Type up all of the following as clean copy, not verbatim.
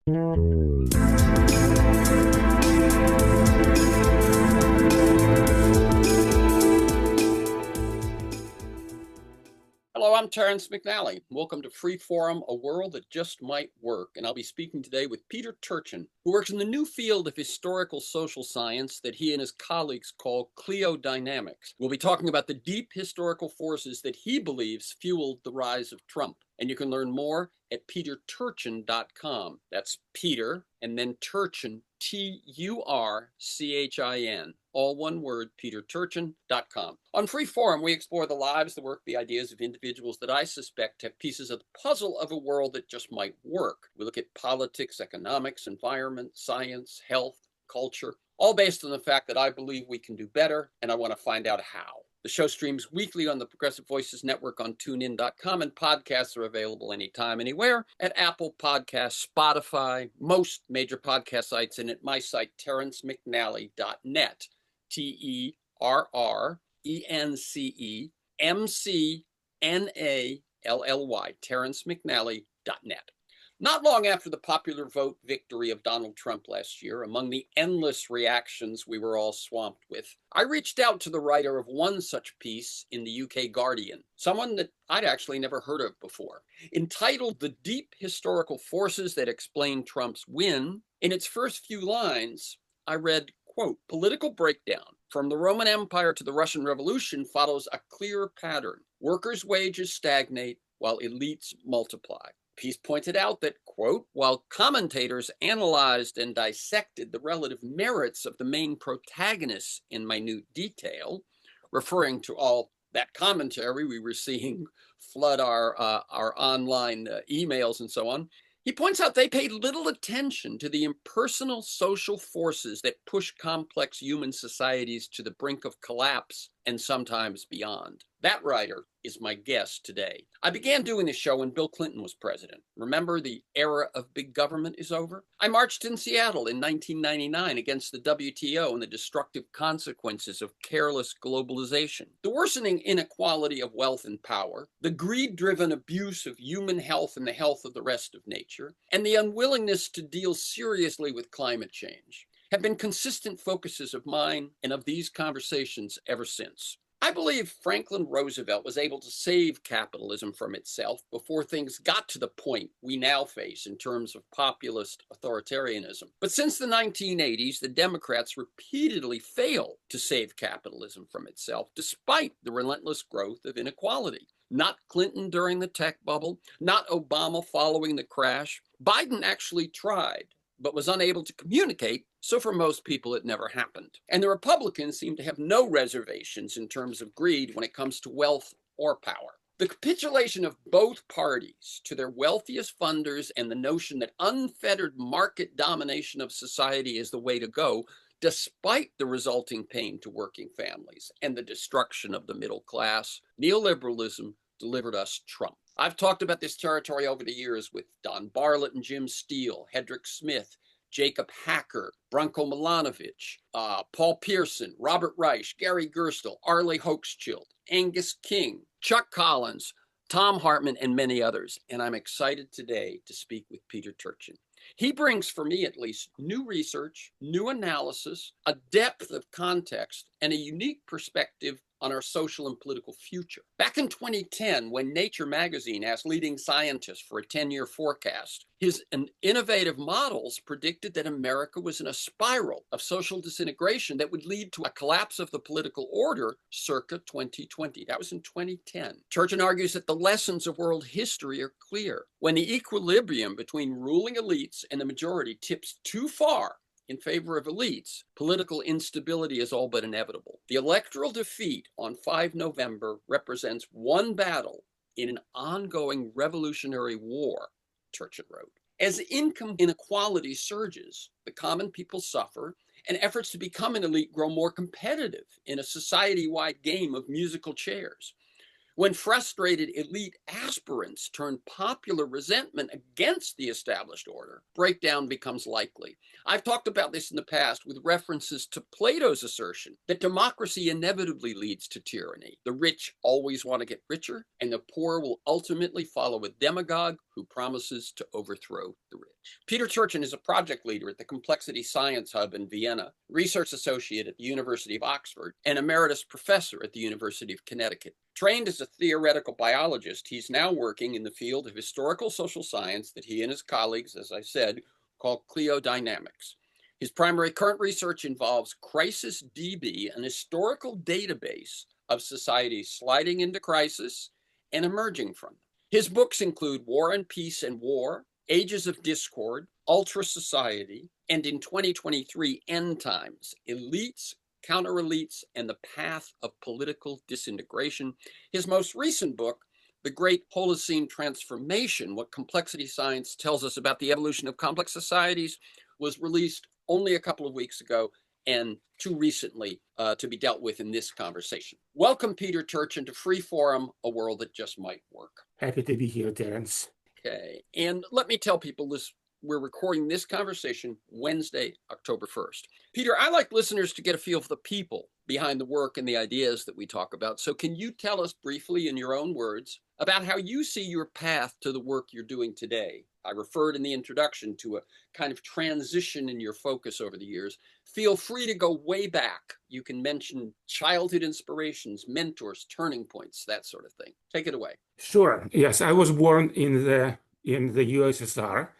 Hello, I'm Terrence McNally. Welcome to Free Forum, a world that just might work. And I'll be speaking today with Peter Turchin, who works in the new field of historical social science that he and his colleagues call cliodynamics. We'll be talking about the deep historical forces that he believes fueled the rise of Trump. And you can learn more at peterturchin.com. That's Peter, and then Turchin, Turchin, all one word, peterturchin.com. On Free Forum, we explore the lives, the work, the ideas of individuals that I suspect have pieces of the puzzle of a world that just might work. We look at politics, economics, environment, science, health, culture, all based on the fact that I believe we can do better, and I want to find out how. The show streams weekly on the Progressive Voices Network on TuneIn.com, and podcasts are available anytime, anywhere at Apple Podcasts, Spotify, most major podcast sites, and at my site, terrencemcnally.net, TerrenceMcNally, terrencemcnally.net. Not long after the popular vote victory of Donald Trump last year, among the endless reactions we were all swamped with, I reached out to the writer of one such piece in the UK Guardian, someone that I'd actually never heard of before. Entitled "The Deep Historical Forces That Explain Trump's Win," in its first few lines, I read, quote, "Political breakdown from the Roman Empire to the Russian Revolution follows a clear pattern. Workers' wages stagnate while elites multiply." Piece pointed out that, quote, "While commentators analyzed and dissected the relative merits of the main protagonists in minute detail," referring to all that commentary we were seeing flood our online emails and so on, he points out they paid little attention to the impersonal social forces that push complex human societies to the brink of collapse and sometimes beyond. That writer is my guest today. I began doing this show when Bill Clinton was president. Remember, the era of big government is over? I marched in Seattle in 1999 against the WTO and the destructive consequences of careless globalization. The worsening inequality of wealth and power, the greed-driven abuse of human health and the health of the rest of nature, and the unwillingness to deal seriously with climate change have been consistent focuses of mine and of these conversations ever since. I believe Franklin Roosevelt was able to save capitalism from itself before things got to the point we now face in terms of populist authoritarianism. But since the 1980s, the Democrats repeatedly failed to save capitalism from itself, despite the relentless growth of inequality. Not Clinton during the tech bubble, not Obama following the crash. Biden actually tried, but was unable to communicate, so for most people it never happened. And the Republicans seem to have no reservations in terms of greed when it comes to wealth or power. The capitulation of both parties to their wealthiest funders and the notion that unfettered market domination of society is the way to go, despite the resulting pain to working families and the destruction of the middle class, neoliberalism delivered us Trump. I've talked about this territory over the years with Don Bartlett and Jim Steele, Hedrick Smith, Jacob Hacker, Branko Milanovic, Paul Pearson, Robert Reich, Gary Gerstle, Arlie Hochschild, Angus King, Chuck Collins, Tom Hartman, and many others. And I'm excited today to speak with Peter Turchin. He brings, for me at least, new research, new analysis, a depth of context, and a unique perspective on our social and political future. Back in 2010, when Nature magazine asked leading scientists for a 10-year forecast, his innovative models predicted that America was in a spiral of social disintegration that would lead to a collapse of the political order circa 2020. That was in 2010. Turchin argues that the lessons of world history are clear. When the equilibrium between ruling elites and the majority tips too far in favor of elites, political instability is all but inevitable. The electoral defeat on 5 November represents one battle in an ongoing revolutionary war, Turchin wrote. As income inequality surges, the common people suffer, and efforts to become an elite grow more competitive in a society-wide game of musical chairs. When frustrated elite aspirants turn popular resentment against the established order, breakdown becomes likely. I've talked about this in the past with references to Plato's assertion that democracy inevitably leads to tyranny. The rich always want to get richer, and the poor will ultimately follow a demagogue who promises to overthrow the rich. Peter Turchin is a project leader at the Complexity Science Hub in Vienna, research associate at the University of Oxford, and emeritus professor at the University of Connecticut. Trained as a theoretical biologist, he's now working in the field of historical social science that he and his colleagues, as I said, call cliodynamics. His primary current research involves Crisis DB, an historical database of societies sliding into crisis and emerging from them. His books include War and Peace and War, Ages of Discord, Ultra Society, and in 2023, End Times, Elites, Counter-Elites, and the Path of Political Disintegration. His most recent book, The Great Holocene Transformation, What Complexity Science Tells Us About the Evolution of Complex Societies, was released only a couple of weeks ago and too recently to be dealt with in this conversation. Welcome, Peter Turchin, to Freeforum, a world that just might work. Happy to be here, Terence. Okay, and let me tell people this. We're recording this conversation Wednesday, October 1st. Peter, I like listeners to get a feel for the people behind the work and the ideas that we talk about. So can you tell us briefly in your own words about how you see your path to the work you're doing today? I referred in the introduction to a kind of transition in your focus over the years. Feel free to go way back. You can mention childhood inspirations, mentors, turning points, that sort of thing. Take it away. Sure. Yes, I was born in the USSR,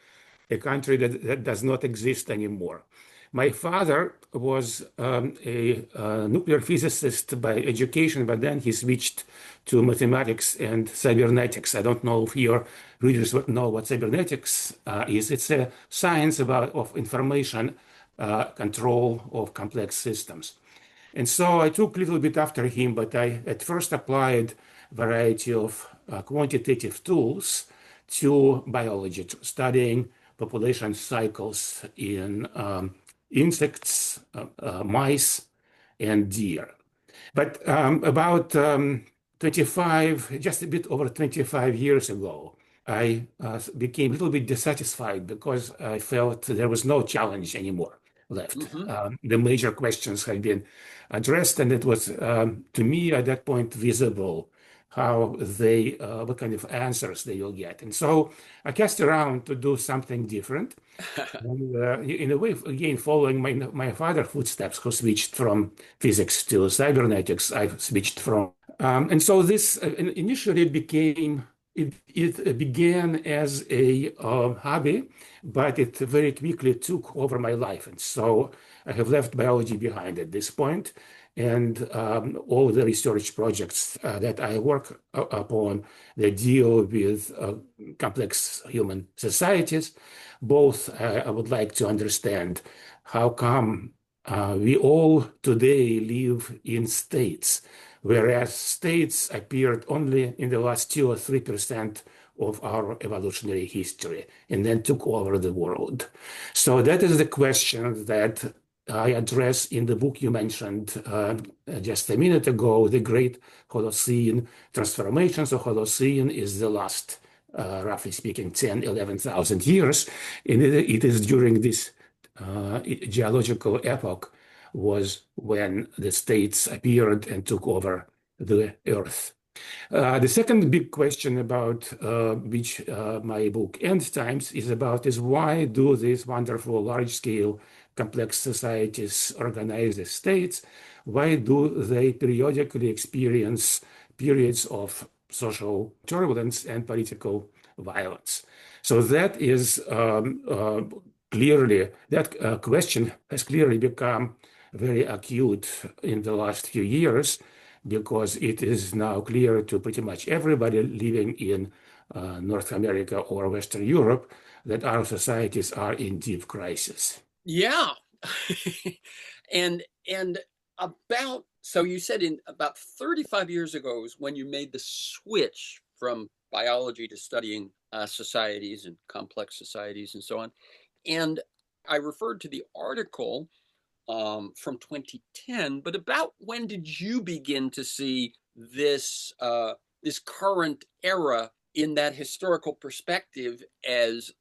a country that does not exist anymore. My father was a nuclear physicist by education, but then he switched to mathematics and cybernetics. I don't know if your readers would know what cybernetics is. It's a science of information control of complex systems. And so I took a little bit after him, but I at first applied a variety of quantitative tools to biology, studying population cycles in insects, mice, and deer. But about 25, just a bit over 25 years ago, I became a little bit dissatisfied because I felt there was no challenge anymore left. The major questions had been addressed, and it was, to me, at that point, visible how what kind of answers they will get. And so I cast around to do something different. And, in a way, again, following my father's footsteps, who switched from physics to cybernetics, I've switched from. And so this initially it began as a hobby, but it very quickly took over my life. And so I have left biology behind at this point. And all the research projects that I work upon, they deal with complex human societies. Both, I would like to understand how come we all today live in states, whereas states appeared only in the last 2 or 3% of our evolutionary history and then took over the world. So that is the question that I address in the book you mentioned just a minute ago, The Great Holocene Transformation. So Holocene is the last, roughly speaking, 10, 11,000 years. And it is during this geological epoch was when the states appeared and took over the earth. The second big question about which my book End Times is about is why do these wonderful large-scale complex societies organize as states? Why do they periodically experience periods of social turbulence and political violence? So that is clearly, that question has clearly become very acute in the last few years, because it is now clear to pretty much everybody living in North America or Western Europe that our societies are in deep crisis. Yeah. and about, so you said in about 35 years ago is when you made the switch from biology to studying societies and complex societies and so on. And I referred to the article from 2010, but about when did you begin to see this this current era in that historical perspective as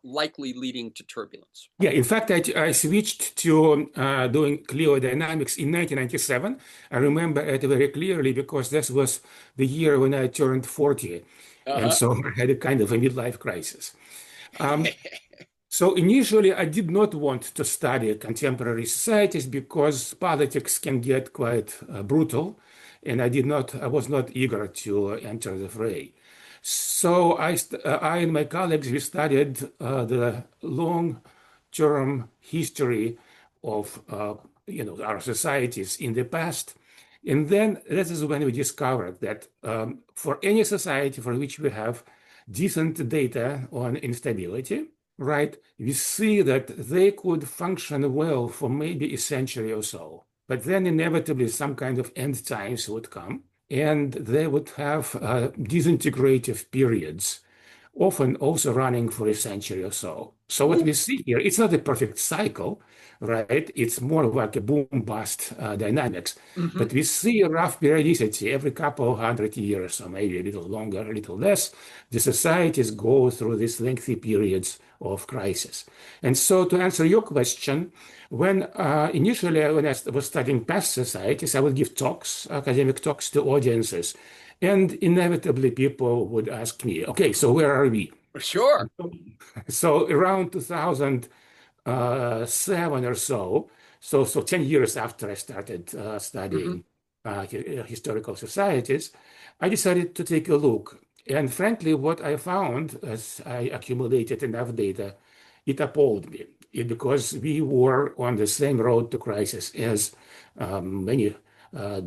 likely leading to turbulence. Yeah, in fact, I switched to doing cliodynamics in 1997. I remember it very clearly because this was the year when I turned 40. And Uh-huh. so I had a kind of a midlife crisis. Um, So initially, I did not want to study contemporary societies because politics can get quite brutal, and I was not eager to enter the fray. So I and my colleagues, we studied the long-term history of our societies in the past. And then this is when we discovered that for any society for which we have decent data on instability, right, we see that they could function well for maybe a century or so. But then inevitably some kind of end times would come and they would have disintegrative periods, often also running for a century or so. So what Ooh. we see here, it's not a perfect cycle, right? It's more like a boom-bust dynamics. Mm-hmm. But we see a rough periodicity every couple of hundred years, or maybe a little longer, a little less. The societies go through these lengthy periods of crisis. And so to answer your question, when initially when I was studying past societies, I would give talks, academic talks to audiences. And inevitably people would ask me, okay, so where are we? Sure. So around 2007 or so, so 10 years after I started Mm-hmm. studying historical societies, I decided to take a look. And frankly, what I found as I accumulated enough data, it appalled me. Because we were on the same road to crisis as many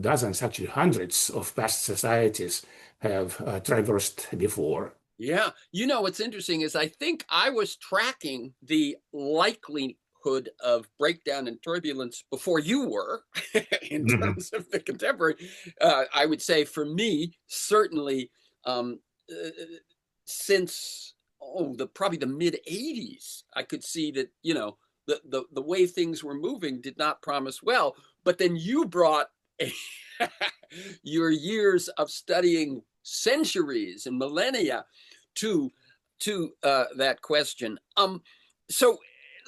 dozens, actually hundreds of past societies have traversed before. Yeah. What's interesting is I think I was tracking the likelihood of breakdown and turbulence before you were in Mhm. terms of the contemporary. I would say for me, certainly um, uh, since the probably the mid 80s, I could see that, the way things were moving did not promise well. But then you brought a, your years of studying centuries and millennia to that question. So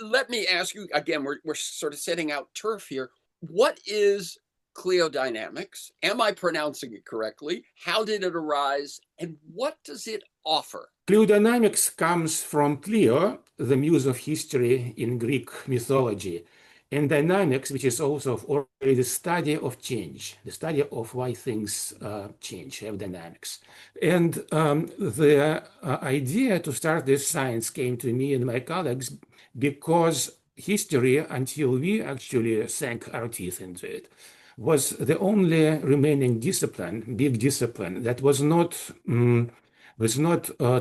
let me ask you again. We're sort of setting out turf here. What is cliodynamics? Am I pronouncing it correctly? How did it arise, and what does it offer? Cliodynamics comes from Clio, the muse of history in Greek mythology, and dynamics, which is also already the study of change, the study of why things change, have dynamics. And the idea to start this science came to me and my colleagues because history, until we actually sank our teeth into it, was the only remaining discipline, big discipline, that was not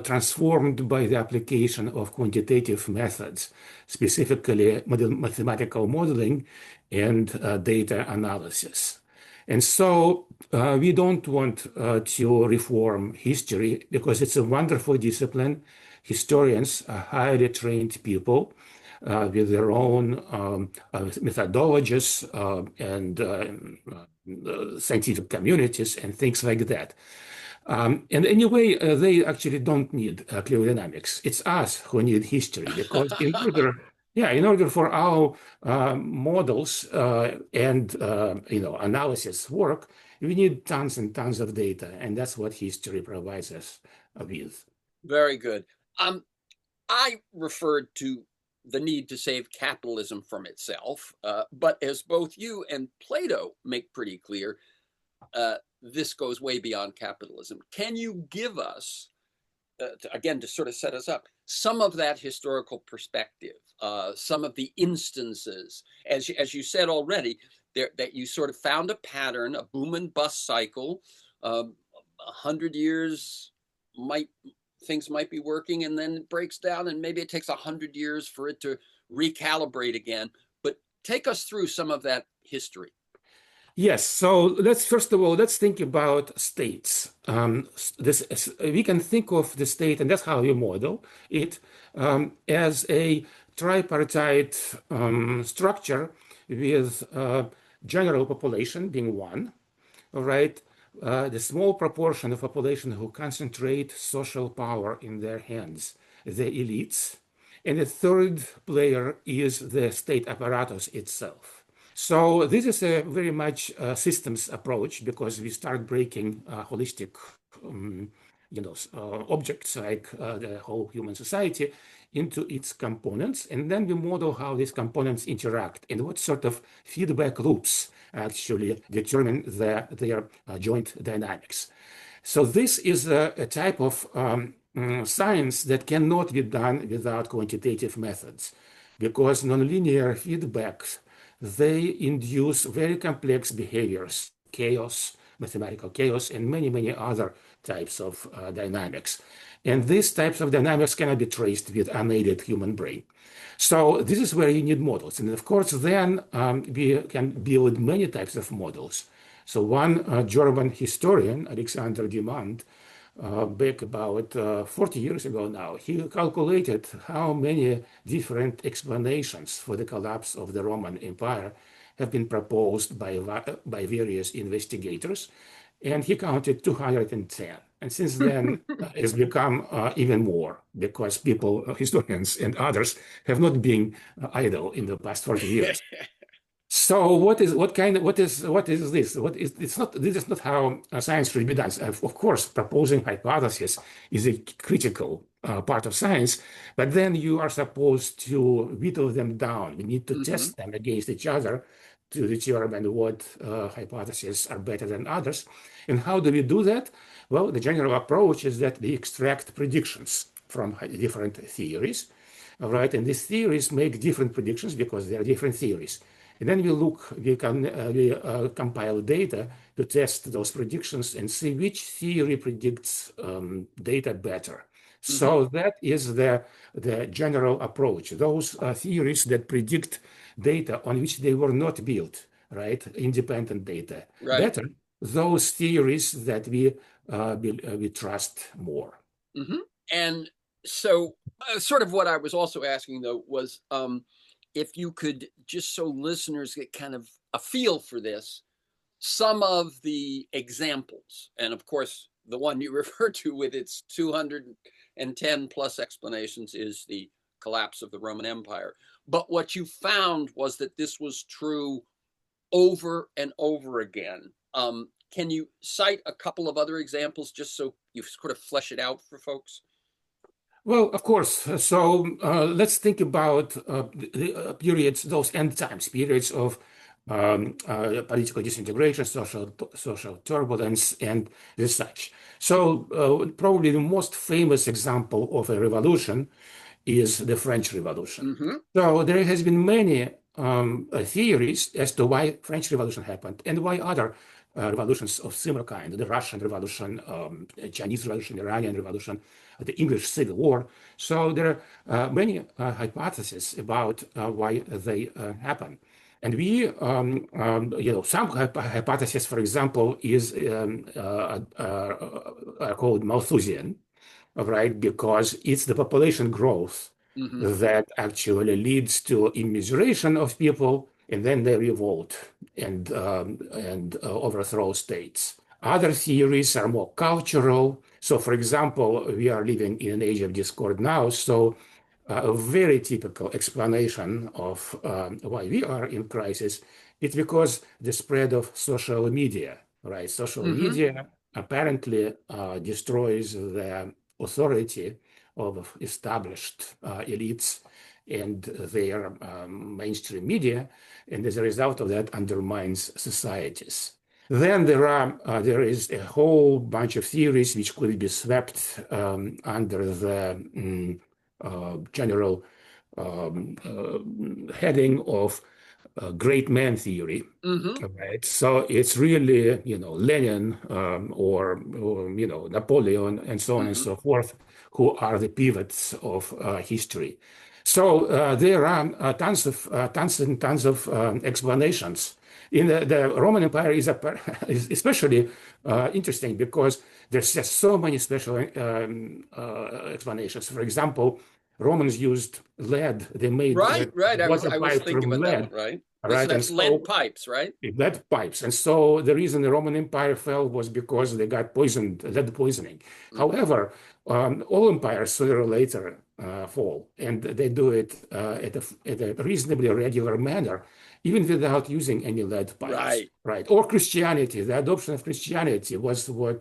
transformed by the application of quantitative methods, specifically mathematical modeling and data analysis. And so we don't want to reform history because it's a wonderful discipline. Historians are highly trained people with their own methodologies and scientific communities and things like that. And anyway, they actually don't need cliodynamics. It's us who need history because in order for our models and analysis work, we need tons and tons of data, and that's what history provides us with. Very good. Um, I referred to the need to save capitalism from itself, but as both you and Plato make pretty clear, this goes way beyond capitalism. Can you give us, again, to sort of set us up, some of that historical perspective, some of the instances, as you said already, that you sort of found a pattern, a boom and bust cycle, 100 years might things might be working and then it breaks down and maybe it takes 100 years for it to recalibrate again. But take us through some of that history. Yes, so let's first of all let's think about states. This we can think of the state, and that's how we model it as a tripartite structure with general population being one, all right, the small proportion of population who concentrate social power in their hands, the elites. And the third player is the state apparatus itself. So this is a very much systems approach because we start breaking holistic, um, objects like the whole human society into its components, and then we model how these components interact and what sort of feedback loops actually determine their joint dynamics. So this is a type of science that cannot be done without quantitative methods, because nonlinear feedbacks, they induce very complex behaviors, chaos, mathematical chaos, and many, many other types of dynamics. And these types of dynamics cannot be traced with unaided human brain. So this is where you need models. And of course, then we can build many types of models. So one German historian, Alexander Demand, back about 40 years ago now, he calculated how many different explanations for the collapse of the Roman Empire have been proposed by various investigators, and he counted 210. And since then, it's become even more because people, historians and others, have not been idle in the past 40 years. So what is this? What is it's not this is not how science should be done. Of course, proposing hypothesis is a critical part of science, but then you are supposed to whittle them down. We need to test them against each other to determine what hypotheses are better than others. And how do we do that? Well, the general approach is that we extract predictions from different theories, all right? And these theories make different predictions because they are different theories. And then we compile data to test those predictions and see which theory predicts data better. So that is the general approach. Those theories that predict data on which they were not built, right? Independent data. Right. Better, those theories that we trust more. And so, sort of what I was also asking though was if you could, just so listeners get kind of a feel for this, some of the examples, and of course, the one you refer to with its 210 plus explanations is the collapse of the Roman Empire. But what you found was that this was true over and over again. Can you cite a couple of other examples just so you sort of flesh it out for folks? Well, of course. So let's think about the periods, those end times, periods of political disintegration, social turbulence, and this such. So probably the most famous example of a revolution is the French Revolution. So there has been many theories as to why French Revolution happened and why other revolutions of similar kind, the Russian Revolution, Chinese Revolution, Iranian Revolution, the English Civil War. So there are many hypotheses about why they happen. And some hypotheses, for example, is called Malthusian, right? Because it's the population growth that actually leads to immiseration of people, and then they revolt and overthrow states. Other theories are more cultural. So, for example, we are living in an age of discord now. So, a very typical explanation of why we are in crisis is because the spread of social media, right? Social media apparently destroys the authority of established elites and their mainstream media, and as a result of that, undermines societies. Then there is a whole bunch of theories which could be swept under the general heading of great man theory. Right. So it's really, Lenin or Napoleon and so on and so forth, who are the pivots of history. So there are tons and tons of explanations. In the Roman Empire is especially interesting because there's just so many special explanations. For example, Romans used lead. They made Right, right. water I was pipes thinking from about that one, lead, right? right? And That's lead so pipes, right? lead pipes. And so the reason the Roman Empire fell was because they got poisoned, lead poisoning. Hmm. However, all empires sooner or later fall, and they do it at a reasonably regular manner, even without using any lead pipes, Right. right? Or Christianity. The adoption of Christianity was what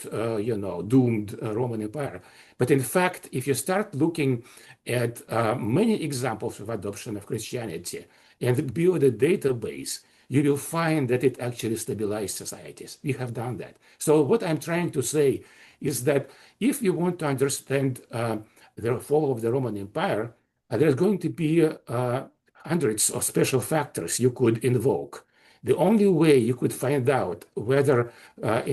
doomed Roman Empire. But in fact, if you start looking at many examples of adoption of Christianity and build a database, you will find that it actually stabilized societies. We have done that. So what I'm trying to say is that if you want to understand the fall of the Roman Empire, there's going to be hundreds of special factors you could invoke. The only way you could find out whether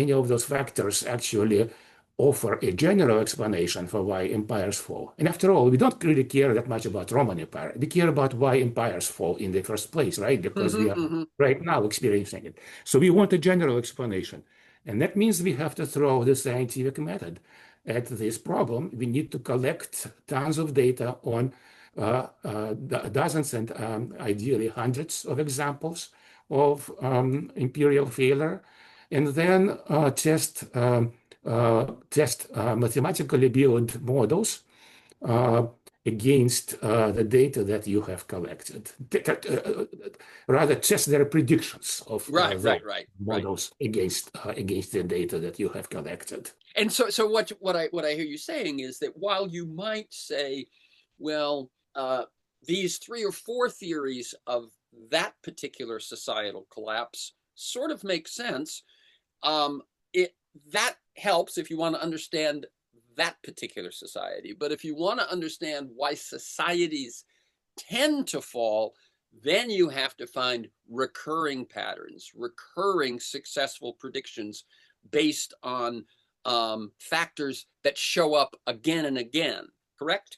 any of those factors actually offer a general explanation for why empires fall. And after all, we don't really care that much about Roman Empire. We care about why empires fall in the first place, right? Because Hmm. we are Hmm. right now experiencing it. So we want a general explanation. And that means we have to throw the scientific method at this problem. We need to collect tons of data on dozens and ideally hundreds of examples of imperial failure, and then test mathematically build models uh, against the data that you have collected. Rather, test their predictions of Right, those right, right, right. models against the data that you have collected. And so what I hear you saying is that while you might say, well, these three or four theories of that particular societal collapse sort of make sense, um, it that helps if you want to understand that particular society. But if you want to understand why societies tend to fall, then you have to find recurring patterns, recurring successful predictions based on factors that show up again and again. Correct?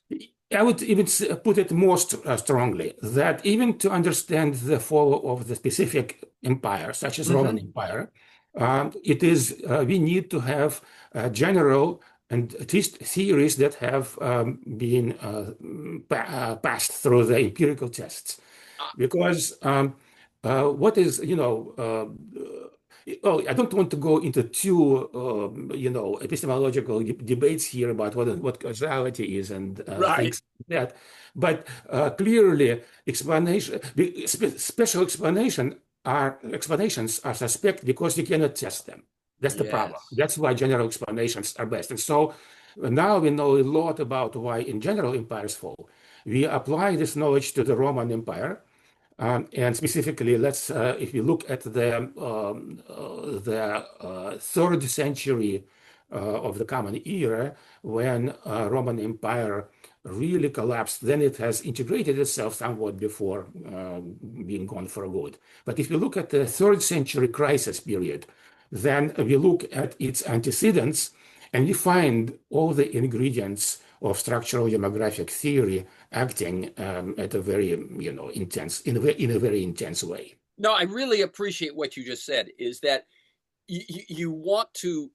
I would even put it more strongly that even to understand the fall of the specific empire, such as Roman Mm-hmm. Empire, it is we need to have general and at least theories that have been passed through the empirical tests. Uh, Because what is, oh, I don't want to go into too, epistemological debates here about what causality is and right. things like that. But clearly, special explanations are suspect because you cannot test them. That's the problem. Yes. That's why general explanations are best. And so now we know a lot about why, in general, empires fall. We apply this knowledge to the Roman Empire. And specifically, if you look at the third century of the Common Era, when Roman Empire really collapsed, then it has integrated itself somewhat before being gone for good. But if you look at the third century crisis period, then we look at its antecedents and we find all the ingredients of structural demographic theory acting at a very, intense, in a very intense way. No, I really appreciate what you just said. Is that you want to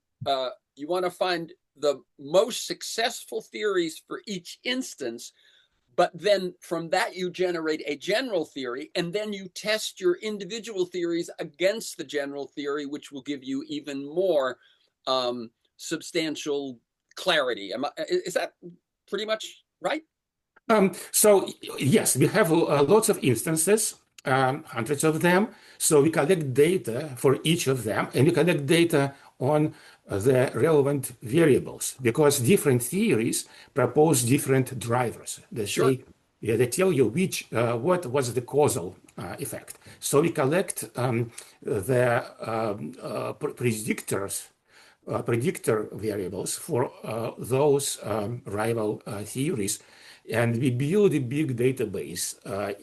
find the most successful theories for each instance, but then from that you generate a general theory, and then you test your individual theories against the general theory, which will give you even more substantial clarity. Is that pretty much right? So yes, we have lots of instances, hundreds of them. So we collect data for each of them, and we collect data on the relevant variables because different theories propose different drivers. They Sure. say, yeah, they tell you what was the causal effect. So we collect the predictor variables for those rival theories. And we build a big database,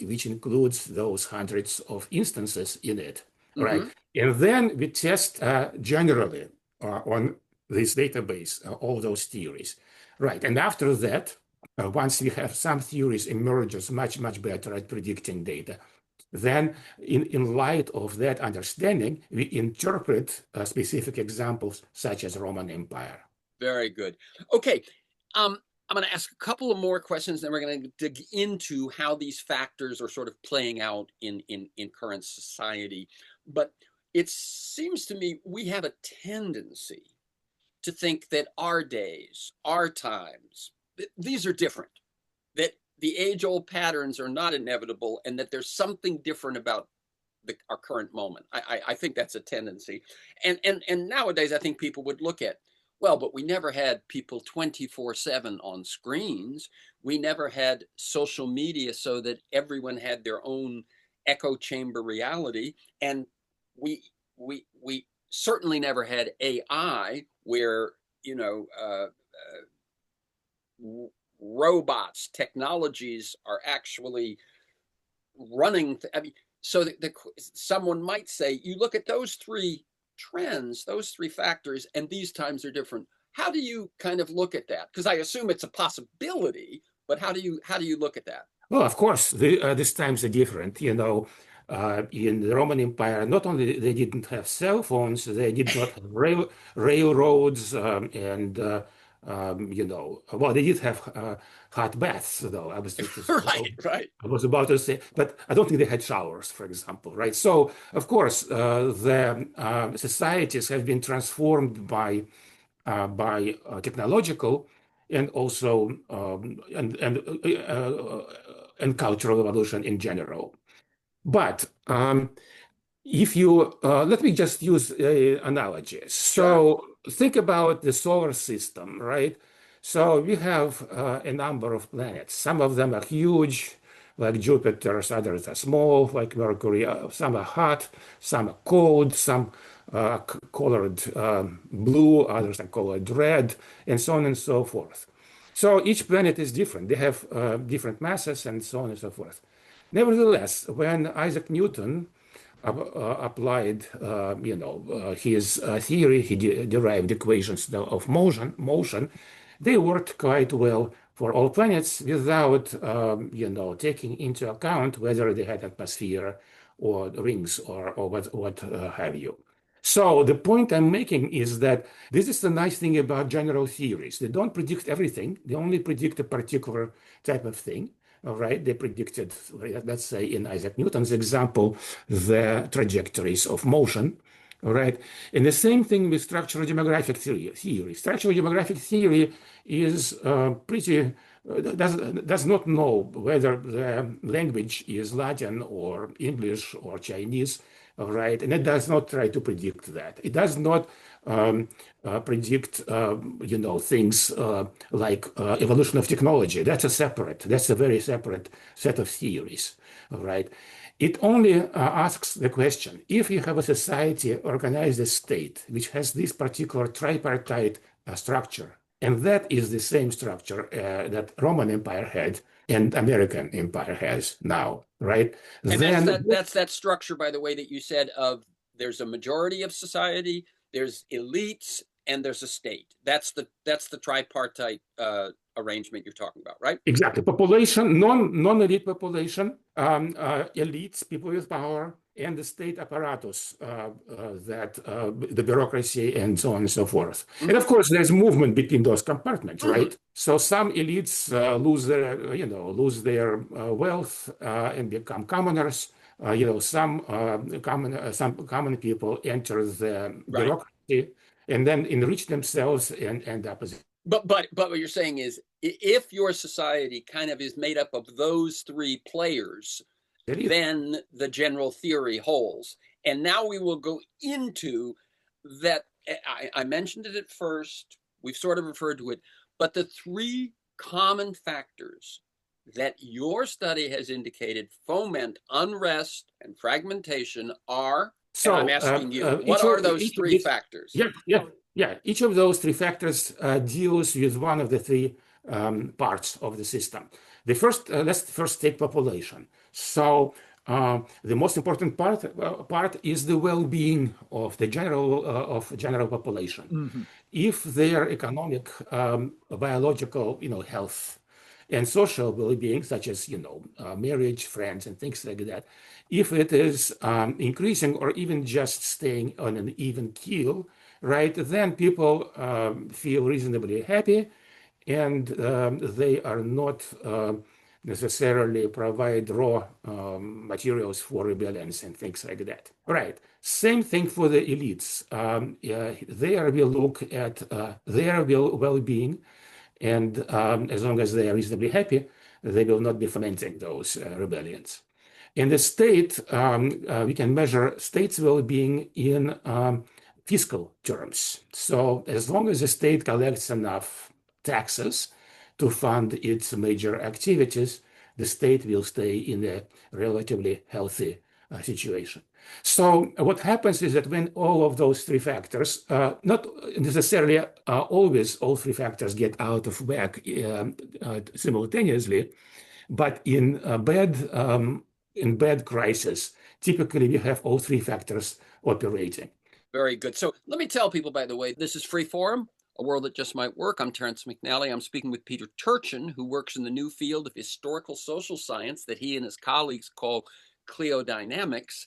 which includes those hundreds of instances in it, right? Mm-hmm. And then we test generally on this database all those theories, right? And after that, once we have some theories emerge as much, much better at predicting data, then, in light of that understanding, we interpret specific examples such as Roman Empire. Very good. Okay. Um, I'm going to ask a couple of more questions, then we're going to dig into how these factors are sort of playing out in current society. But it seems to me we have a tendency to think that our days, our times, these are different, that the age-old patterns are not inevitable, and that there's something different about our current moment. I think that's a tendency. And nowadays, I think people would look at, well, but we never had people 24/7 on screens. We never had social media so that everyone had their own echo chamber reality. And we certainly never had AI where, you know, robots, technologies are actually running. I mean, so someone might say, you look at those three trends, those three factors, and these times are different. How do you kind of look at that? Because I assume it's a possibility, but how do you look at that? Well, of course, these times are different. In the Roman Empire, not only they didn't have cell phones, they did not have railroads, and well, they did have hot baths, though. Right, right. I was about to say, but I don't think they had showers, for example, right? So, of course, the societies have been transformed by technological and also and cultural evolution in general. But if you let me just use analogies. Sure. So think about the solar system, right? So we have a number of planets. Some of them are huge, like Jupiter. Others are small, like Mercury. Some are hot, some are cold, some colored blue, others are colored red, and so on and so forth. So each planet is different. They have different masses and so on and so forth. Nevertheless, when Isaac Newton applied, his theory, he derived equations of motion. They worked quite well for all planets without, taking into account whether they had atmosphere or rings or what have you. So the point I'm making is that this is the nice thing about general theories. They don't predict everything. They only predict a particular type of thing. All right, they predicted, let's say in Isaac Newton's example, the trajectories of motion. All right, and the same thing with structural demographic theory. Structural demographic theory is does not know whether the language is Latin or English or Chinese. All right, and it does not try to predict that. It does not predict, things like evolution of technology. That's a very separate set of theories. All right. It only asks the question, if you have a society organized as state, which has this particular tripartite structure, and that is the same structure that Roman Empire had and American Empire has now, right? And that's Then that structure, by the way, that you said of there's a majority of society, there's elites, and there's a state. That's the tripartite arrangement you're talking about, right? exactly. Population, non-elite population, elites, people with power, and the state apparatus, the bureaucracy, and so on and so forth. And Mm-hmm. of course, there's movement between those compartments, right? So some elites lose their wealth and become commoners. Some common people enter the Right. bureaucracy and then enrich themselves and end up as But what you're saying is, if your society kind of is made up of those three players, elite. then the general theory holds. And now we will go into that. I mentioned it at first. We've sort of referred to it, but the three common factors that your study has indicated foment unrest and fragmentation are, and I'm So asking you, what are those each of three these, factors? yeah. Each of those three factors deals with one of the three parts of the system. Let's first take population. So the most important part is the well-being of the general population. Mm-hmm. If their economic, biological, health and social well-being, such as marriage, friends, and things like that, if it is increasing or even just staying on an even keel, right, then people feel reasonably happy, and they are not necessarily provide raw materials for rebellions and things like that. Right. Same thing for the elites. There we look at their well-being, and as long as they are reasonably happy, they will not be fomenting those rebellions. In the state, we can measure state's well-being in fiscal terms. So as long as the state collects enough taxes to fund its major activities, the state will stay in a relatively healthy situation. So what happens is that when all of those three factors, not necessarily always all three factors get out of whack simultaneously, but in bad crisis, typically we have all three factors operating. Very good. So let me tell people, by the way, this is Freeform, a world that just might work. I'm Terrence McNally. I'm speaking with Peter Turchin, who works in the new field of historical social science that he and his colleagues call cliodynamics.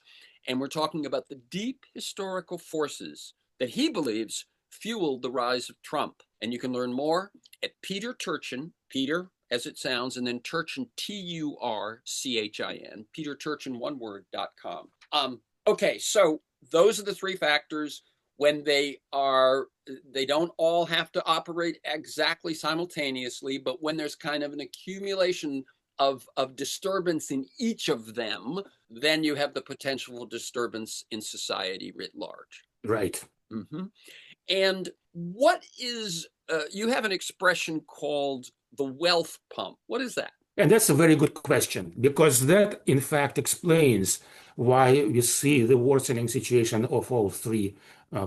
And we're talking about the deep historical forces that he believes fueled the rise of Trump. And you can learn more at Peter Turchin, Peter as it sounds, and then Turchin, Turchin, peterturchin1word.com. Okay, so those are the three factors. When they don't all have to operate exactly simultaneously, but when there's kind of an accumulation of disturbance in each of them, then you have the potential for disturbance in society writ large. Right. Mm-hmm. And what is, you have an expression called the wealth pump. What is that? And that's a very good question, because that, in fact, explains why we see the worsening situation of all three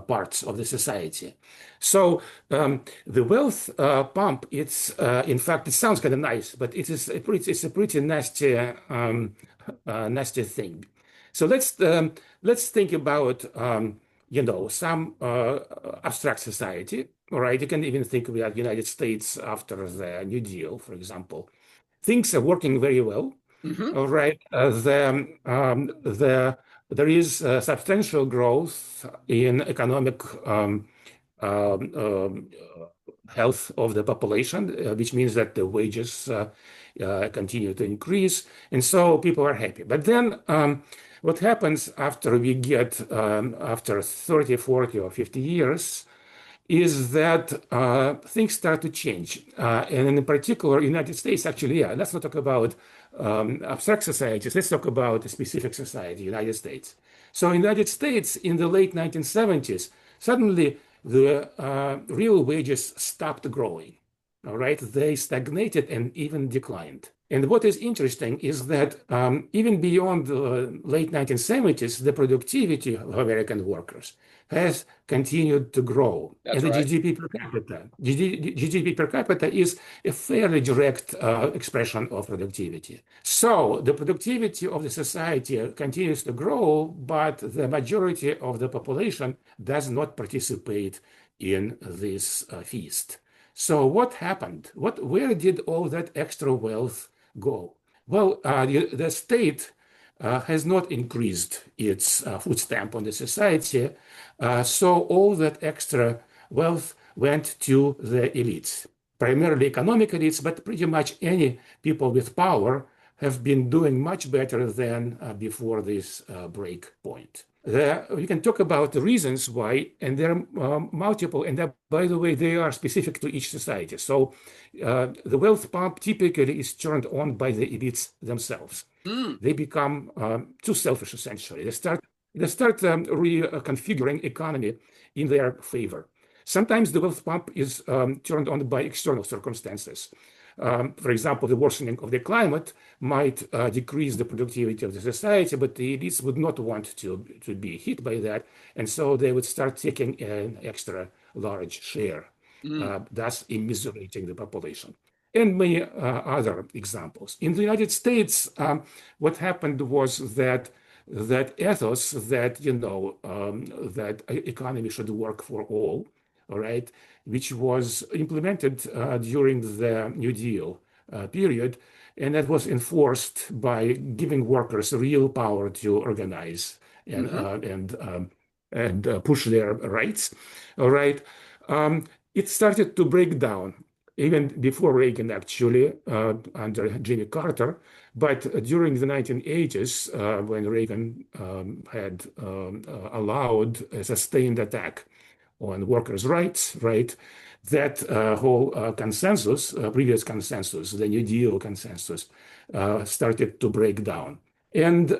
parts of the society. So the wealth pump, in fact, it sounds kind of nice, but it's a pretty nasty, nasty thing. So let's think about some abstract society. All right, you can even think about United States after the New Deal, for example. Things are working very well. Mm-hmm. All right. There is substantial growth in economic health of the population, which means that the wages continue to increase. And so people are happy. But then what happens after we get, after 30, 40, or 50 years, is that things start to change. And in particular, United States, actually, yeah, let's not talk about abstract societies. Let's talk about a specific society, United States. So United States in the late 1970s, suddenly the real wages stopped growing. All right, they stagnated and even declined. And what is interesting is that even beyond the late 1970s, the productivity of American workers has continued to grow. That's and the right. GDP per capita is a fairly direct expression of productivity. So the productivity of the society continues to grow, but the majority of the population does not participate in this feast. So what happened? Where did all that extra wealth go? Well, the state has not increased its food stamp on the society, so all that extra wealth went to the elites, primarily economic elites, but pretty much any people with power have been doing much better than before this break point. We can talk about the reasons why, and there are multiple, and that, by the way, they are specific to each society. So the wealth pump typically is turned on by the elites themselves. They become too selfish, essentially. They start reconfiguring economy in their favor. Sometimes the wealth pump is turned on by external circumstances. For example, the worsening of the climate might decrease the productivity of the society, but the elites would not want to be hit by that. And so they would start taking an extra large share, thus immiserating the population. And many other examples. In the United States, what happened was that ethos that, that economy should work for all right, which was implemented during the New Deal period, and that was enforced by giving workers real power to organize and push their rights. All right, it started to break down even before Reagan, actually, under Jimmy Carter. But during the 1980s, when Reagan had allowed a sustained attack on workers' rights, right, that whole consensus, previous consensus, the New Deal consensus, started to break down. And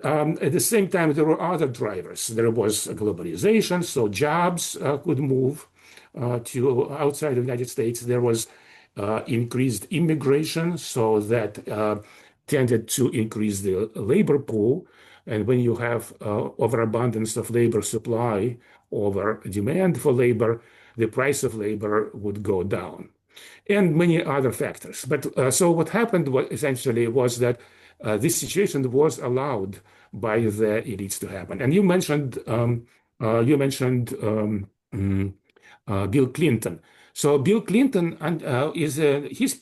at the same time, there were other drivers. There was globalization, so jobs could move to outside of the United States. There was increased immigration, so that tended to increase the labor pool. And when you have overabundance of labor supply over demand for labor, the price of labor would go down, and many other factors. But so what happened was essentially was that this situation was allowed by the elites to happen. And you mentioned Bill Clinton. So Bill Clinton is his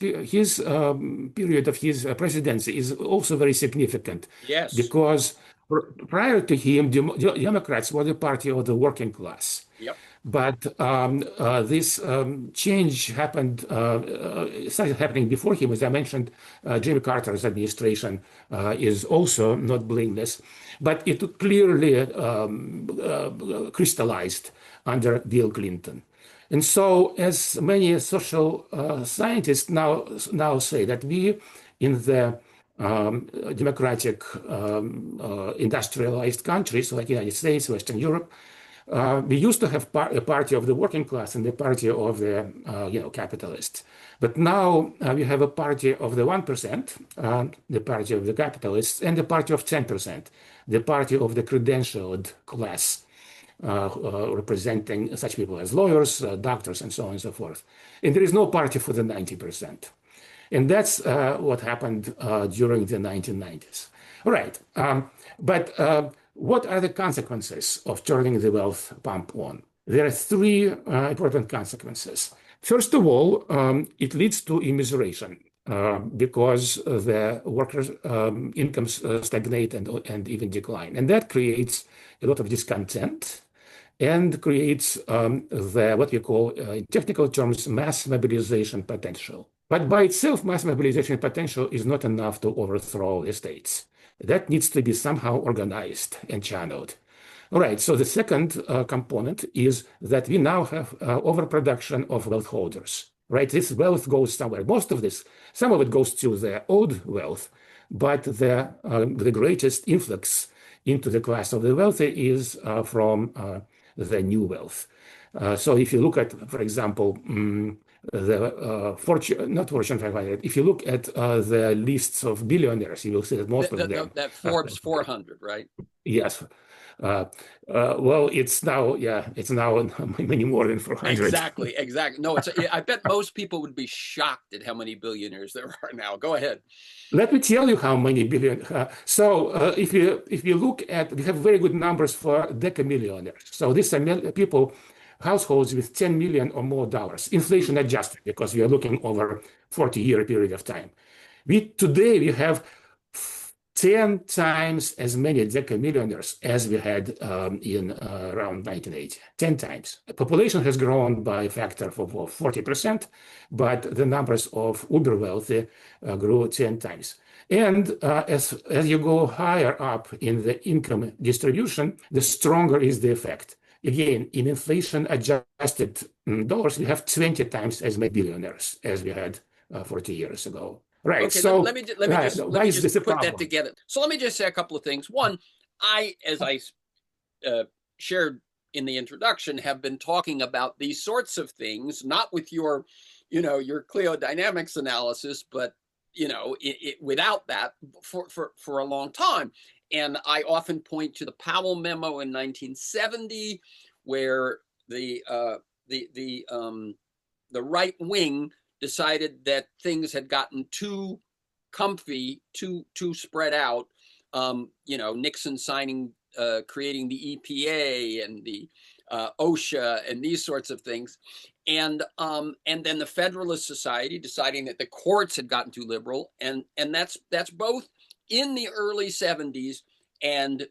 period of his presidency is also very significant Yes. because prior to him, Democrats were the party of the working class. Yep. But this change started happening before him. As I mentioned, Jimmy Carter's administration is also not blameless, but it clearly crystallized under Bill Clinton. And so, as many social scientists now say, that we in the democratic industrialized countries like the United States, Western Europe, we used to have a party of the working class and the party of the capitalists. But now we have a party of the 1%, the party of the capitalists, and the party of 10%, the party of the credentialed class, representing such people as lawyers, doctors, and so on and so forth. And there is no party for the 90%. And that's what happened during the 1990s. All right. But what are the consequences of turning the wealth pump on? There are three important consequences. First of all, it leads to immiseration because the workers' incomes stagnate and even decline. And that creates a lot of discontent and creates what we call, in technical terms, mass mobilization potential. But by itself, mass mobilization potential is not enough to overthrow the states. That needs to be somehow organized and channeled. All right, so the second component is that we now have overproduction of wealth holders, right? This wealth goes somewhere. Some of it goes to the old wealth, but the greatest influx into the class of the wealthy is from the new wealth. So if you look at, for example, not Fortune 500, if you look at the lists of billionaires, you will see that most of them. That Forbes 400, right? Yes. Well, it's now many more than 400. Exactly. No, I bet most people would be shocked at how many billionaires there are now. Go ahead. Let me tell you how many billion. If you look at, we have very good numbers for decamillionaires. So these are people, households with 10 million or more dollars, inflation adjusted, because we are looking over 40-year period of time. Today we have 10 times as many decamillionaires as we had in around 1980. 10 times. The population has grown by a factor of 40%, but the numbers of uber wealthy grew 10 times. And as you go higher up in the income distribution, the stronger is the effect. Again, in inflation adjusted dollars, we have 20 times as many billionaires as we had 40 years ago. Right. Okay, so let me just put that together. So let me just say a couple of things. One, as I shared in the introduction, have been talking about these sorts of things, not with your cliodynamics analysis, but without that for a long time. And I often point to the Powell memo in 1970, where the right wing decided that things had gotten too comfy, too spread out. Nixon signing, creating the EPA and the OSHA and these sorts of things, and then the Federalist Society deciding that the courts had gotten too liberal, and that's both in the early 70s and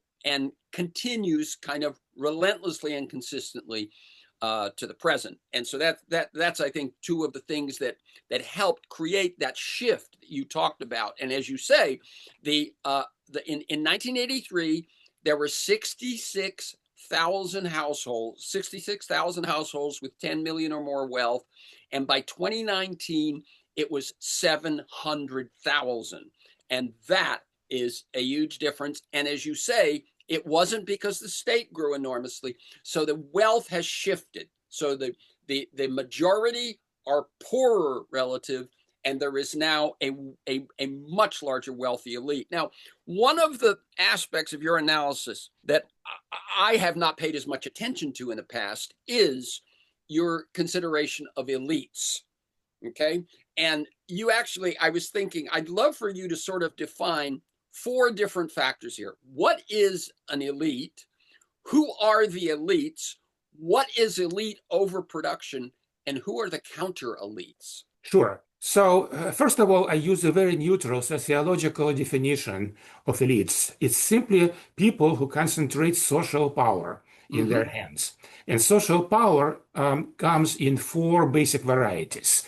continues kind of relentlessly and consistently to the present. And so that's I think two of the things that helped create that shift that you talked about. And as you say, in 1983 there were 66,000 households with 10 million or more wealth, and by 2019 it was 700,000, and that is a huge difference. And as you say, it wasn't because the state grew enormously. So the wealth has shifted. So the majority are poorer relative, and there is now a much larger wealthy elite. Now, one of the aspects of your analysis that I have not paid as much attention to in the past is your consideration of elites. Okay. And you actually, I was thinking, I'd love for you to sort of define four different factors here. What is an elite? Who are the elites? What is elite overproduction? And who are the counter elites? Sure. So, first of all, I use a very neutral sociological definition of elites. It's simply people who concentrate social power in their Mm-hmm. hands. And social power comes in four basic varieties.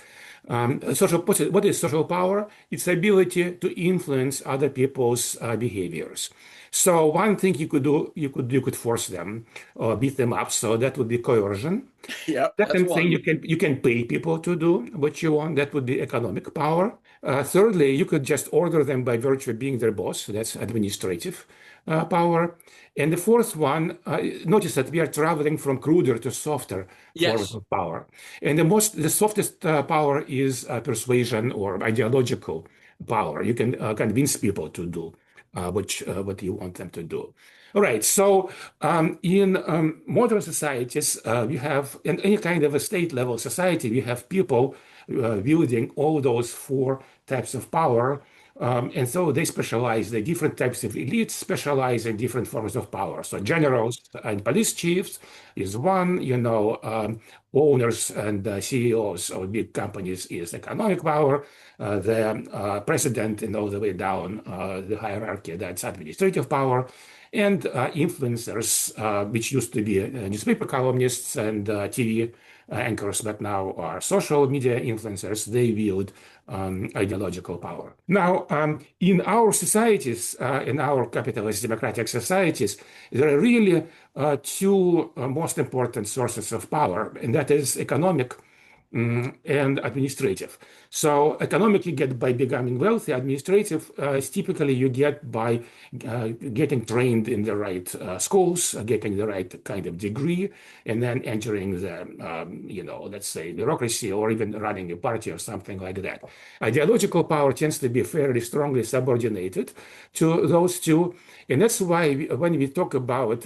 What is social power? It's ability to influence other people's behaviors. So one thing you could do, you could force them or beat them up. So that would be coercion. Yep, that's Second thing, one. you can pay people to do what you want. That would be economic power. Thirdly, you could just order them by virtue of being their boss. That's administrative power. And the fourth one, notice that we are traveling from cruder to softer forms Yes. of power. And the softest power is persuasion or ideological power. You can convince people to do what you want them to do. All right. So in modern societies, we have, in any kind of a state level society, we have people wielding all those four types of power. And so they specialize, the different types of elites specialize in different forms of power. So generals and police chiefs is one, owners and CEOs of big companies is economic power. The president and all the way down the hierarchy, that's administrative power. And influencers, which used to be newspaper columnists and TV anchors, but now are social media influencers, they wield ideological power. Now, in our societies, in our capitalist democratic societies, there are really two most important sources of power, and that is economic and administrative. So economic you get by becoming wealthy. Administrative is typically you get by getting trained in the right schools, getting the right kind of degree, and then entering the, let's say bureaucracy or even running a party or something like that. Ideological power tends to be fairly strongly subordinated to those two. And that's why when we talk about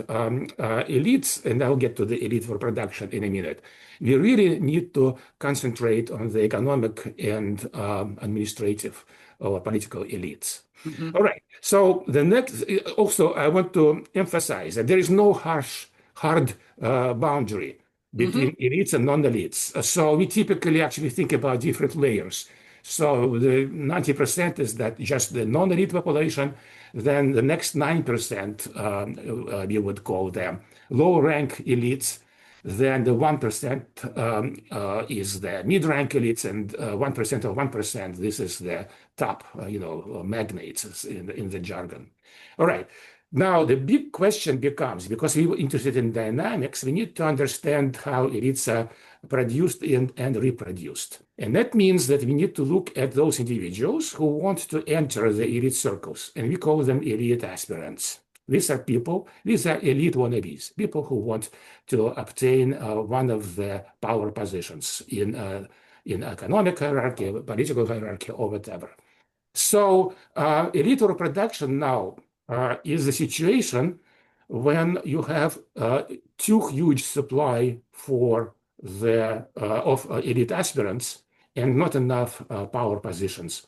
elites, and I'll get to the elite for production in a minute, we really need to concentrate on the economic and administrative or political elites. Mm-hmm. All right. So the next, also, I want to emphasize that there is no hard boundary Mm-hmm. between elites and non-elites. So we typically actually think about different layers. So the 90% is that just the non-elite population. Then the next 9% we would call them low-rank elites. Then the 1% is the mid-rank elites, and 1% of 1%, this is the top, magnates in the jargon. All right. Now, the big question becomes, because we were interested in dynamics, we need to understand how elites are produced and reproduced. And that means that we need to look at those individuals who want to enter the elite circles, and we call them elite aspirants. These are elite wannabes, people who want to obtain one of the power positions in economic hierarchy, political hierarchy, or whatever. So elite reproduction now is the situation when you have too huge supply for the of elite aspirants and not enough power positions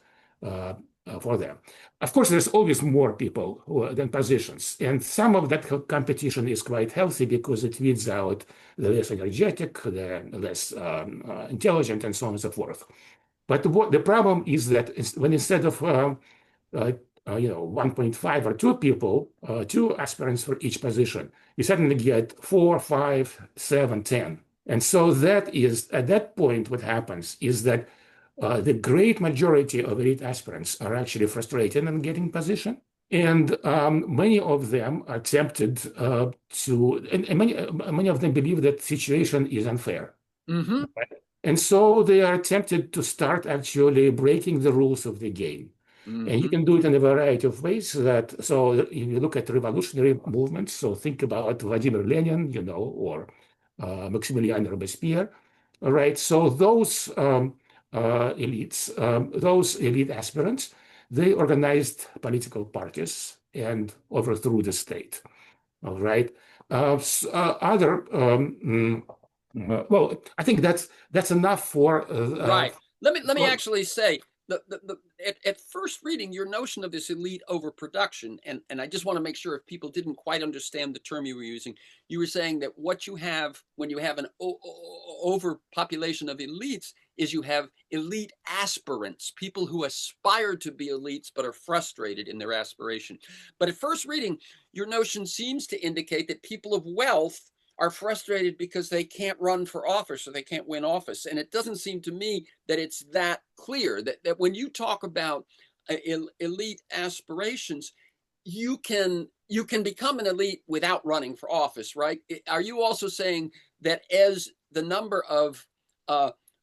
for them. Of course, there's always more people than positions, and some of that competition is quite healthy because it weeds out the less energetic, the less intelligent, and so on and so forth. But what the problem is that when instead of 1.5 or 2 people, 2 aspirants for each position, you suddenly get 4, 5, 7, 10. And so that is, at that point, what happens is that the great majority of elite aspirants are actually frustrated in getting position. And many of them are tempted and many of them believe that situation is unfair. Mm-hmm. And so they are tempted to start actually breaking the rules of the game. And you Mm-hmm. can do it in a variety of ways. So if you look at revolutionary movements, so think about Vladimir Lenin, or Maximilian Robespierre. All right. So those elites, those elite aspirants, they organized political parties and overthrew the state. All right. Other well, I think that's enough for Right. Let me for actually say at first reading your notion of this elite overproduction, and I just want to make sure if people didn't quite understand the term you were using, you were saying that what you have when you have an overpopulation of elites is you have elite aspirants, people who aspire to be elites but are frustrated in their aspiration. But at first reading, your notion seems to indicate that people of wealth are frustrated because they can't run for office or they can't win office. And it doesn't seem to me that it's that clear that when you talk about elite aspirations, you can become an elite without running for office, right? Are you also saying that as the number of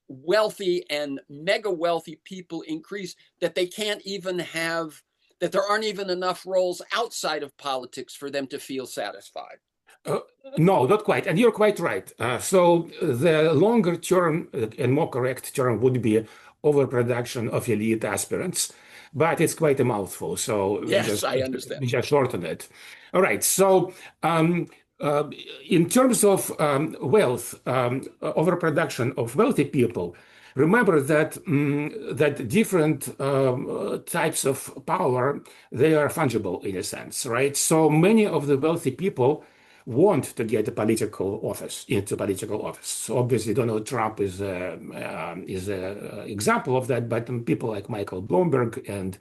wealthy and mega wealthy people increase, that they can't even have, that there aren't even enough roles outside of politics for them to feel satisfied? Uh, no, not quite. And you're quite right. So the longer term and more correct term would be overproduction of elite aspirants, but it's quite a mouthful. So Yes, I understand. we just shorten it. All right. So um, uh, in terms of wealth, overproduction of wealthy people, remember that that different types of power, they are fungible in a sense, right? So many of the wealthy people want to get a political office into political office. So obviously, Donald Trump is a example of that. But people like Michael Bloomberg and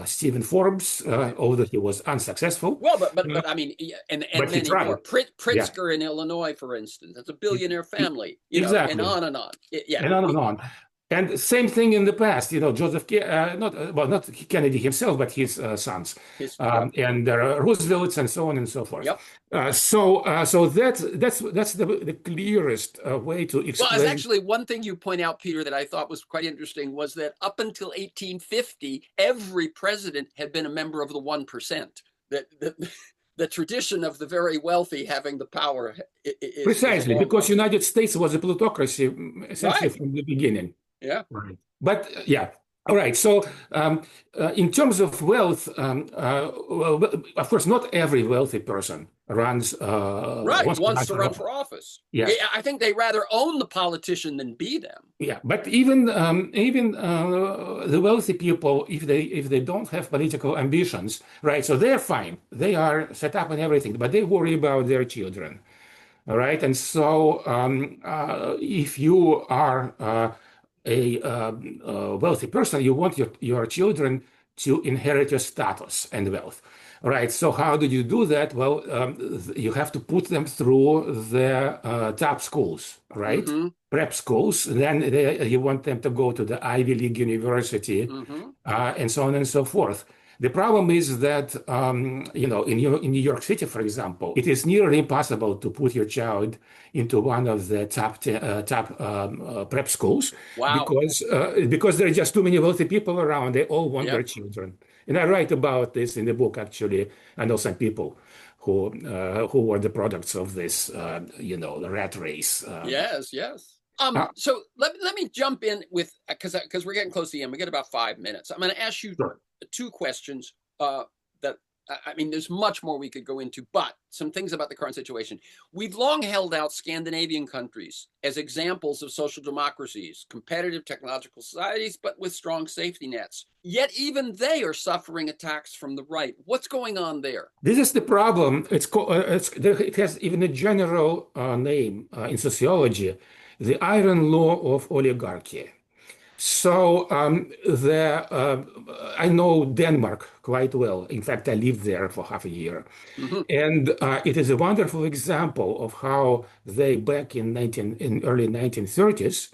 Stephen Forbes, Right. although he was unsuccessful, Well, but but uh, but I mean, yeah, and but he many more. tried. Yeah, Pritzker in Illinois, for instance, that's a billionaire family, and exactly. on and on. Yeah. And on and on. And same thing in the past, not Kennedy himself, but his sons, Yep. and Roosevelt's, and so on and so forth. Yep. So that's the clearest way to Well, it's explain. actually one thing you point out, Peter, that I thought was quite interesting was that up until 1850, every president had been a member of the 1%. That the tradition of the very wealthy having the power is a Precisely, long because one. United States was a plutocracy essentially Right. from the beginning. Yeah. Right. But yeah. All right. So, in terms of wealth, well, of course, not every wealthy person Right. wants to Wants run to for run office. for office. Yes. I think they rather own the politician than be them. Yeah. But even the wealthy people, if they don't have political ambitions, right? So they're fine. They are set up and everything, but they worry about their children. All right. And so, if you are a wealthy person, you want your children to inherit your status and wealth. All right. So how do you do that? Well, you have to put them through the top schools, right? Mm-hmm. Prep schools. Then you want them to go to the Ivy League university, Mm-hmm. and so on and so forth. The problem is that, in New York City, for example, it is nearly impossible to put your child into one of the top prep schools Wow. because there are just too many wealthy people around. They all want their Yep. children, and I write about this in the book. Actually, I know some people who were the products of this, the rat race. Yes. Yes. Uh, So let me jump in with because we're getting close to the end. We get about 5 minutes. I'm going to ask you sure. two questions that I mean, there's much more we could go into, but some things about the current situation. We've long held out Scandinavian countries as examples of social democracies, competitive technological societies, but with strong safety nets. Yet even they are suffering attacks from the right. What's going on there? This is the problem. It has even a general name in sociology, the iron law of oligarchy. So I know Denmark quite well. In fact, I lived there for half a year. Hmm. And it is a wonderful example of how they, back in early 1930s,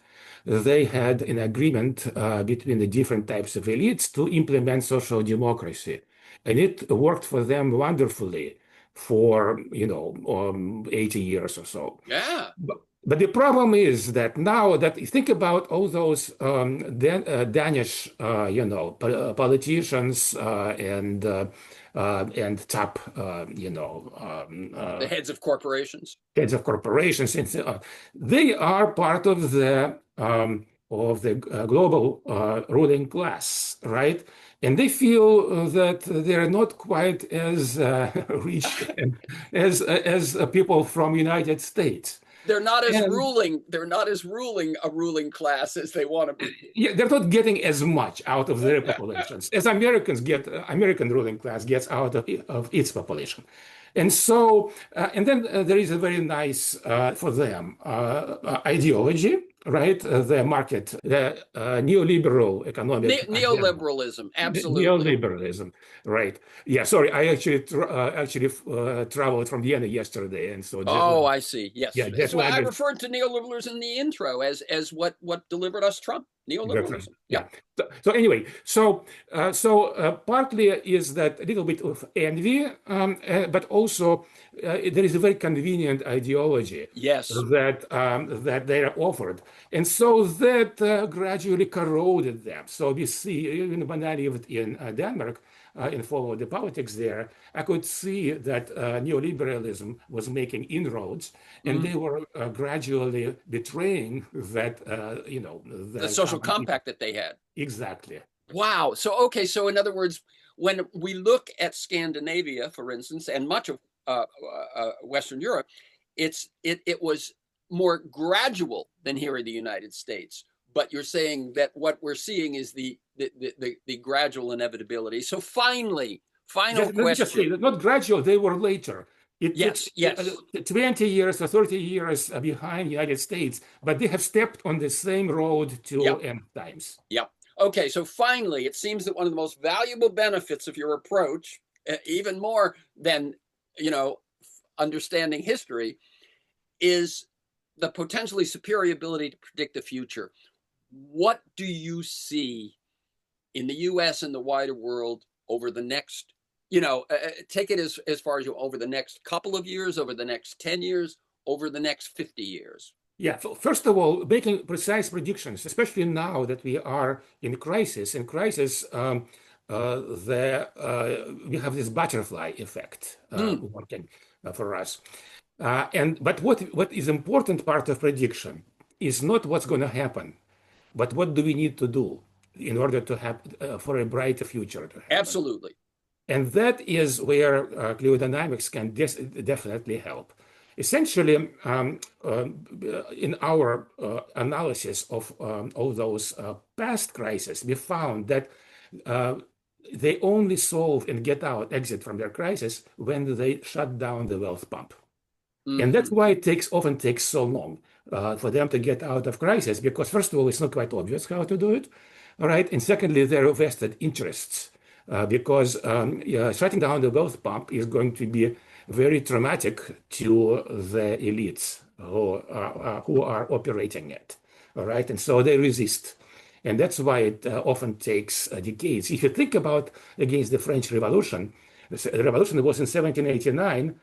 they had an agreement between the different types of elites to implement social democracy. And it worked for them wonderfully for, 80 years or so. Yeah. But the problem is that now that you think about all those Danish, politicians and top, The heads of corporations. heads of corporations, and so on, they are part of the global ruling class, right? And they feel that they're not quite as rich as people from United States. And They're not as ruling a ruling class as they want to be. yeah, they're not getting as much out of their populations as Americans get. American ruling class gets out of its population, and so and then there is a very nice for them ideology, right? The market, the neoliberal economic agenda. Neoliberalism, absolutely. Neoliberalism, right? Yeah, sorry, I actually traveled from Vienna yesterday, and so jet Oh, lag. I see. Yes, Yeah, that's jet why I lag. referred to neoliberalism in the intro as what delivered us Trump. Reference. Neoliberalism. Yeah. Yep. So anyway, partly is that a little bit of envy, but also there is a very convenient ideology Yes. that they are offered, and so that gradually corroded them. So we see, even when I lived in Denmark and followed the politics there, I could see that neoliberalism was making inroads, and Mhm. they were gradually betraying that, The that social common compact that they had. exactly. Wow. So okay. So in other words, when we look at Scandinavia, for instance, and much of Western Europe, it was more gradual than here in the United States. But you're saying that what we're seeing is the gradual inevitability. So finally, final Let me just say question. that not gradual, they were later. It took Yes, yes. 20 years or 30 years behind the United States, but they have stepped on the same road to Yep, end times. yep. Okay, so finally, it seems that one of the most valuable benefits of your approach, even more than you know understanding history, is the potentially superior ability to predict the future. What do you see in the US and the wider world over the next, take it as far as you over the next couple of years, over the next 10 years, over the next 50 years? Yeah, first of all, making precise predictions, especially now that we are in crisis. In crisis, we have this butterfly effect Hmm, working for us. But what is important part of prediction is not what's going to happen, but what do we need to do in order to have for a brighter future to happen. absolutely. And that is where cliodynamics can definitely help. Essentially, in our analysis of all those past crises, we found that uh, they only solve and exit from their crisis when they shut down the wealth pump. And that's Hmm. why often takes so long for them to get out of crisis, because first of all, it's not quite obvious how to do it. All right. And secondly, there are vested interests because yeah, shutting down the wealth pump is going to be very traumatic to the elites who are operating it. All right. And so they resist. And that's why it often takes decades. If you think about against the French Revolution, the revolution was in 1789,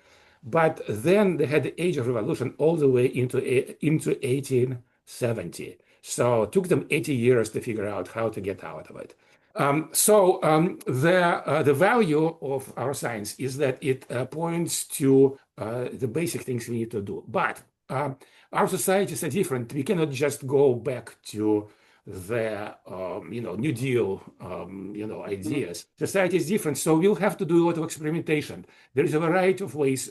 but then they had the Age of Revolution all the way into 1870. So it took them 80 years to figure out how to get out of it. The value of our science is that it points to the basic things we need to do. But our societies are different. We cannot just go back to the New Deal ideas. Society is different, so we'll have to do a lot of experimentation. There is a variety of ways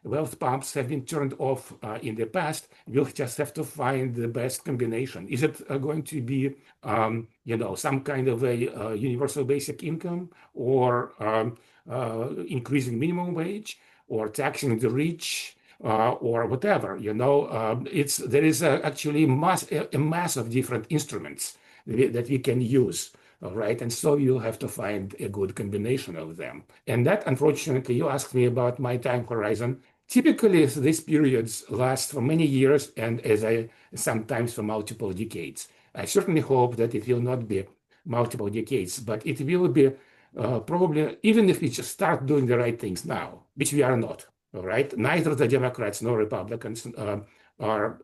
wealth pumps have been turned off in the past. We'll just have to find the best combination. Is it going to be some kind of a universal basic income, or increasing minimum wage, or taxing the rich? Or whatever, it's there is actually a mass of different instruments that we can use. All right. And so you'll have to find a good combination of them. And that, unfortunately, you asked me about my time horizon. Typically, these periods last for many years and as I sometimes for multiple decades. I certainly hope that it will not be multiple decades, but it will be probably, even if we just start doing the right things now, which we are not. All right. Neither the Democrats nor Republicans are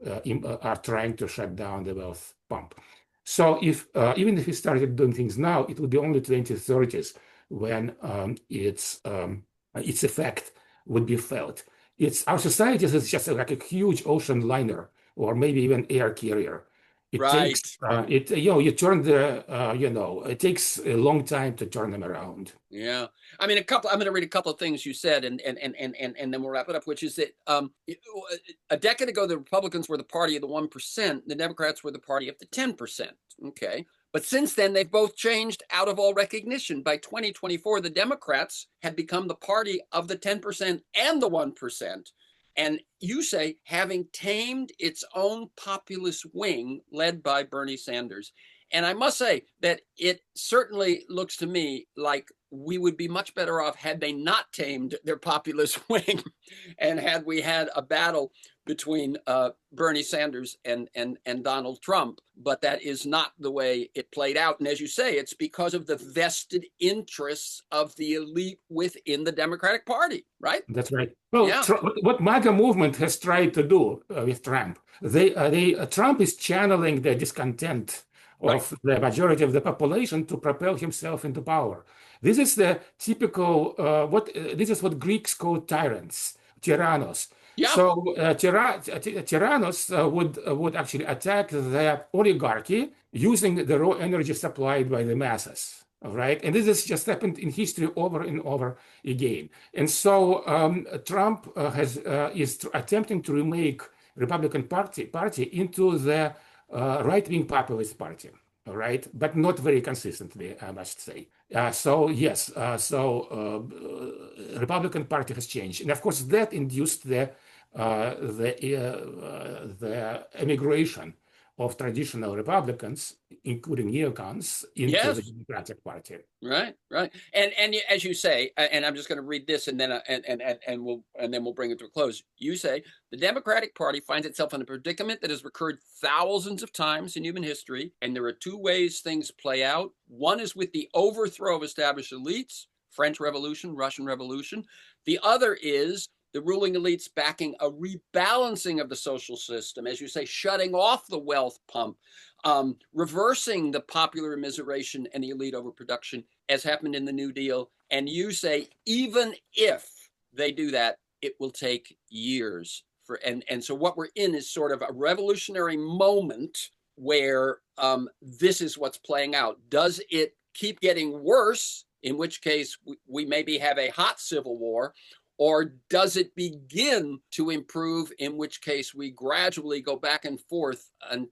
trying to shut down the wealth pump. So if even if we started doing things now, it would be only 2030s when its effect would be felt. It's our society is just like a huge ocean liner or maybe even air carrier. It Right. takes you turn it takes a long time to turn them around. Yeah. I mean, I'm going to read a couple of things you said, and then we'll wrap it up. Which is that a decade ago, the Republicans were the party of the 1%. The Democrats were the party of the 10%. Okay. But since then, they've both changed out of all recognition. By 2024, the Democrats had become the party of the 10% and the 1%. And you say, having tamed its own populist wing led by Bernie Sanders. And I must say that it certainly looks to me like we would be much better off had they not tamed their populist wing and had we had a battle between Bernie Sanders and Donald Trump. But that is not the way it played out. And as you say, it's because of the vested interests of the elite within the Democratic Party, right? That's right. Well, Yeah, what MAGA movement has tried to do with Trump, Trump is channeling the discontent right. of the majority of the population to propel himself into power. This is the typical this is what Greeks call tyrants, tyrannos. Yeah, So tyrannos would actually attack the oligarchy using the raw energy supplied by the masses. All right, and this has just happened in history over and over again. And so Trump is attempting to remake Republican Party into the right-wing populist party. All right, but not very consistently, I must say. So yes, Republican Party has changed, and of course that induced the emigration of traditional Republicans, including neocons, into the yes. Democratic Party. Right, right, and as you say, and I'm just going to read this, and then we'll bring it to a close. You say the Democratic Party finds itself in a predicament that has recurred thousands of times in human history, and there are two ways things play out. One is with the overthrow of established elites, French Revolution, Russian Revolution. The other is the ruling elites backing a rebalancing of the social system, as you say, shutting off the wealth pump, reversing the popular immiseration and the elite overproduction, as happened in the New Deal. And you say, even if they do that, it will take years. And so what we're in is sort of a revolutionary moment where this is what's playing out. Does it keep getting worse, in which case we maybe have a hot civil war, or does it begin to improve, in which case we gradually go back and forth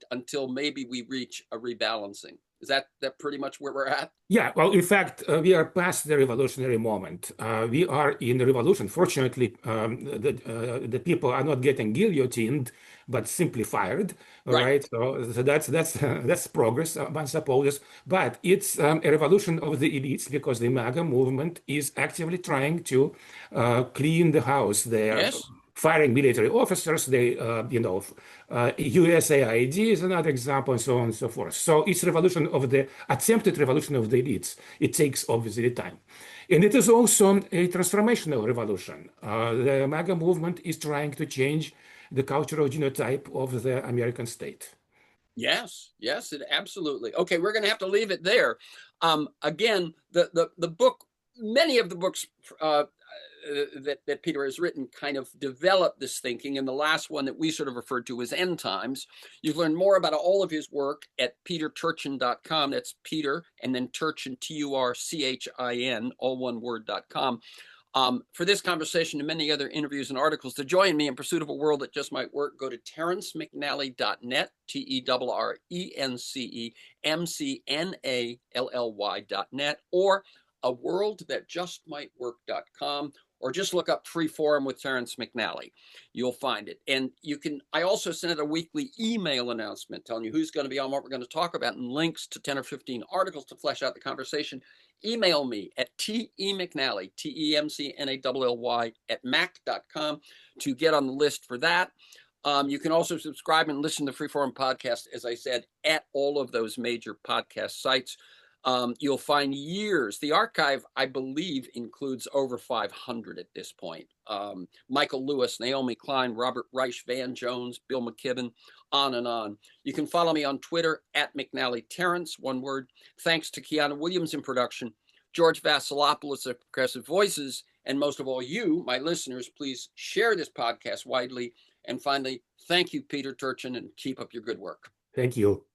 until maybe we reach a rebalancing? Is that pretty much where we're at? Yeah, well, in fact, we are past the revolutionary moment. We are in the revolution. Fortunately, the people are not getting guillotined, but simply fired. All Right. right, so that's progress, one supposes. But it's a revolution of the elites because the MAGA movement is actively trying to clean the house. They're Yes. firing military officers. USAID is another example, and so on and so forth. So it's revolution of the attempted revolution of the elites. It takes obviously time. And it is also a transformational revolution. The MAGA movement is trying to change the cultural genotype of the American state. Yes, yes, it absolutely. Okay, we're going to have to leave it there. Again, the book, many of the books that Peter has written kind of develop this thinking, and the last one that we sort of referred to as End Times. You've learned more about all of his work at peterturchin.com. That's Peter, and then Turchin, TURCHIN, all one word.com. For this conversation and many other interviews and articles, to join me in pursuit of a world that just might work, go to terrencemcnally.net, TERRENCEMCNALLY.net, or a world that just might work.com, or just look up Free Forum with Terrence McNally. You'll find it. And I also send out a weekly email announcement telling you who's going to be on, what we're going to talk about, and links to 10 or 15 articles to flesh out the conversation. Email me at temcnally, TEMCNALLY @mac.com to get on the list for that. You can also subscribe and listen to Freeform Podcast, as I said, at all of those major podcast sites. You'll find years. The archive, I believe, includes over 500 at this point. Michael Lewis, Naomi Klein, Robert Reich, Van Jones, Bill McKibben, on and on. You can follow me on Twitter at McNally Terrence, one word. Thanks to Kiana Williams in production, George Vasilopoulos of Progressive Voices, and most of all, you, my listeners, please share this podcast widely. And finally, thank you, Peter Turchin, and keep up your good work. Thank you.